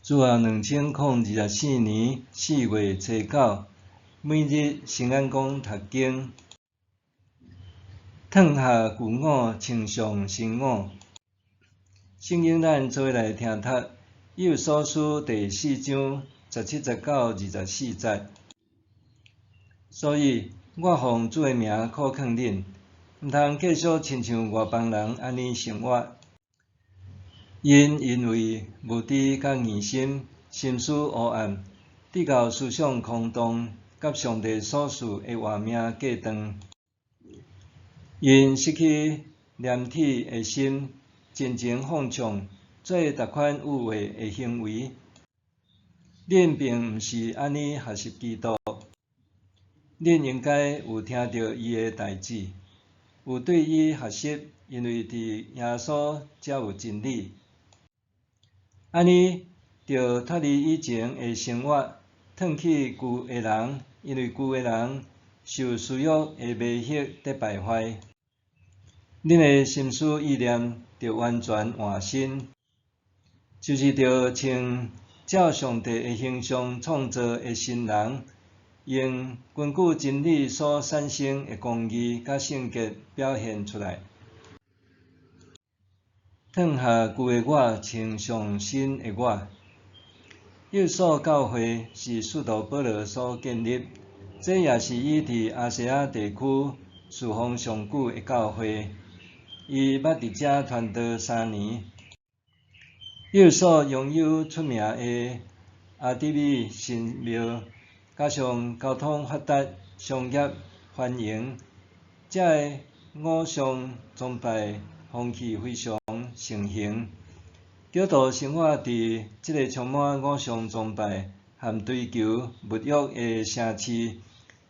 自2024年4月初9，每日成安宫读经，褪下旧我，穿上新我。圣经咱做来听读，以弗所书第4章17、19、24节。所以，我奉主的名考劝恁，毋通继续亲像外邦人安尼生活。因为无知甲疑心，心思黑暗，直到思想空洞，甲上帝所赐的活命过长。因失去黏体的心，尽情放纵，做逐款有为的行为。恁并毋是安尼学习基督，恁应该有听到伊的代志，有对伊学习，因为伫耶稣才有真理。安尼就脱离以前的生活，脱去旧的人，因为旧的人受私欲的迷惑得败坏。恁的心思意念就完全换新，就是着像照上帝的形象创造的新人，用根据真理所产生的公义甲圣洁表现出来。褪下旧的我，穿上新的我。约束教会是使徒保罗所建立，这也是伊伫亚细亚地区侍奉上久的教会。伊捌伫遮传道3年。约束拥有出名的阿底米神庙，加上交通发达、商业繁荣，遮的偶像崇拜风气非常盛行。基督徒生活伫即个充满偶像崇拜和追求物欲的城市，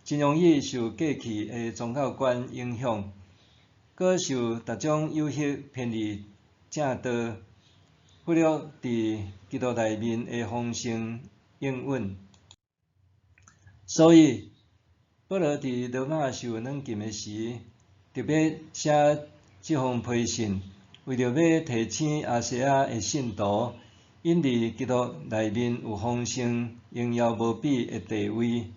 真容易受过去的宗教观影响，搁受逐种诱惑偏离正道，忽略伫基督内面的丰盛应允。所以，保罗伫罗马受软禁的时，特别写即封批信，为着要提醒亚细亚的信徒，因伫基督内面有丰盛、荣耀无比的地位。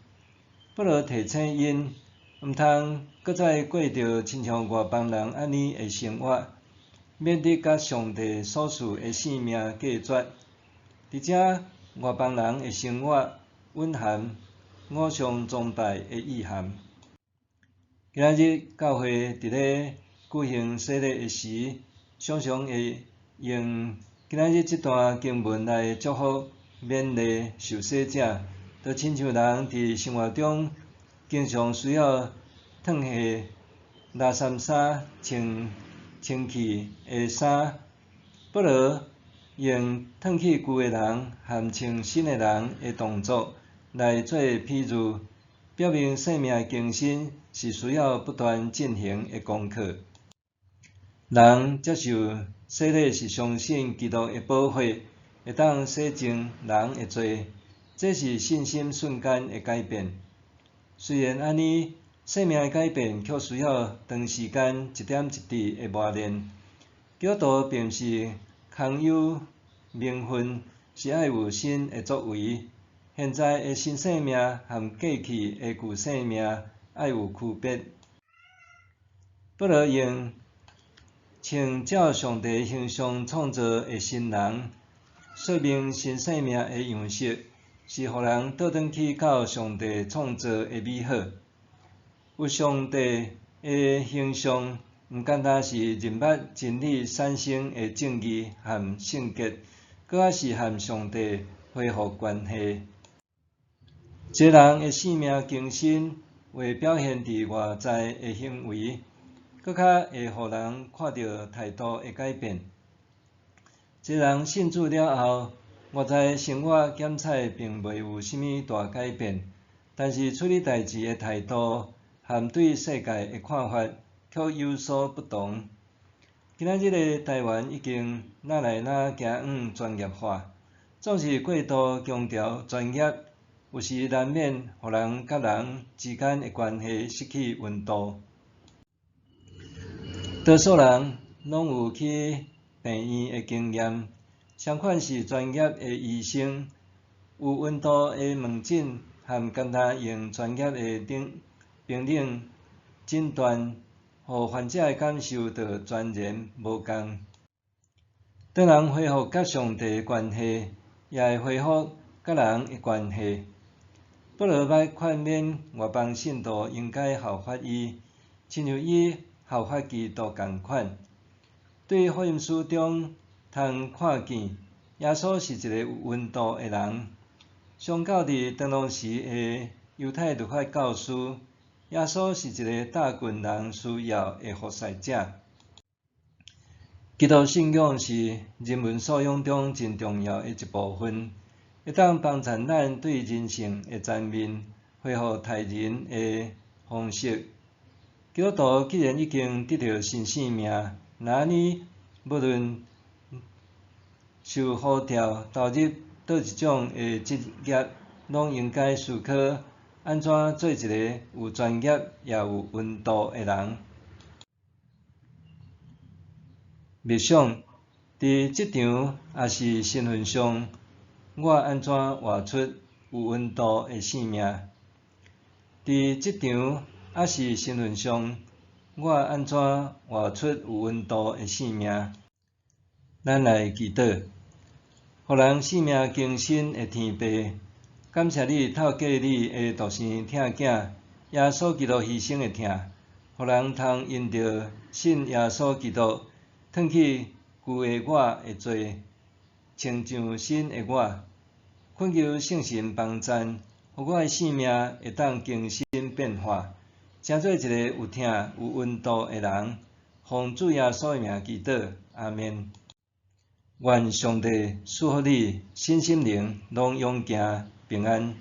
保罗提醒因，毋通搁再过着亲像外邦人安尼的生活，免得甲上帝所赐的性命隔绝。伫遮，外邦人的生活蕴含偶像崇拜的意涵。今仔日教会伫咧举行洗礼的时，常常会用今仔日即段经文来祝福勉励受洗者，就亲像人伫生活中经常需要脱下垃圾衫，穿清气的衫。保罗用脱去旧的人和穿新的人的动作来做比喻，表明生命的更新是需要不断进行的功课。人接受洗礼是相信基督的宝血会当洗净人的罪，这是信心瞬间的改变。虽然安尼，生命的改变却需要长时间一点一滴的磨练。基督徒并是空有名分，是爱有新的作为。现在的新生命和过去的旧生命爱有区别。保罗用像照上帝形象创造的新人，说明新生命的样式是予人倒转去到上帝创造的美好。有上帝的形象，毋单单是认捌真理产生的正义和圣洁，搁还是和上帝恢复关系。一个人的生命更新，会表现伫外在的行为，搁较会予人看到态度的改变。一个人信主了后，外在生活检采并袂有啥物大改变，但是处理代志的态度和对世界的看法却有所不同。今仔日的台湾已经哪来哪行往专业化，总是过度强调专业，有时难免予人甲人之间的关系失去温度。多数人拢有去病院的经验，相款是专业的医生，有温度的问诊，和简单用专业的病历诊断，互患者的感受就全然无共。当人恢复甲上帝的关系，也会恢复甲人的关系。保罗捌劝勉外邦信徒应该效法伊，亲像伊效法基督共款。对福音书中通看见，耶稣是一个有温度的人。相较伫当当时的犹太律法教师，耶稣是一个大群人需要的服侍者。基督信仰是人文素养中真重要的一部分，会当帮助咱对人性的全面恢复待人的方式。基督徒既然已经得到新生命，那呢，无论受呼召投入倒一种的职业，拢应该思考安怎做一个有专业也有温度的人。默想，伫职场也是身份上，我安怎活出有温度的生命？伫职场也是身份上，我安怎活出有温度的生命？咱来祈祷，互人生命更新的天父，感谢你透过你的独生疼囝耶稣基督牺牲的疼，互人通因着信耶稣基督，脱去旧的我的罪，亲像新的我。恳求圣神帮赞，互我的生命会当更新变化，成做一个有疼有温度的人。奉主耶稣的名祈祷，阿们。愿上帝赐福你身心灵拢永行平安。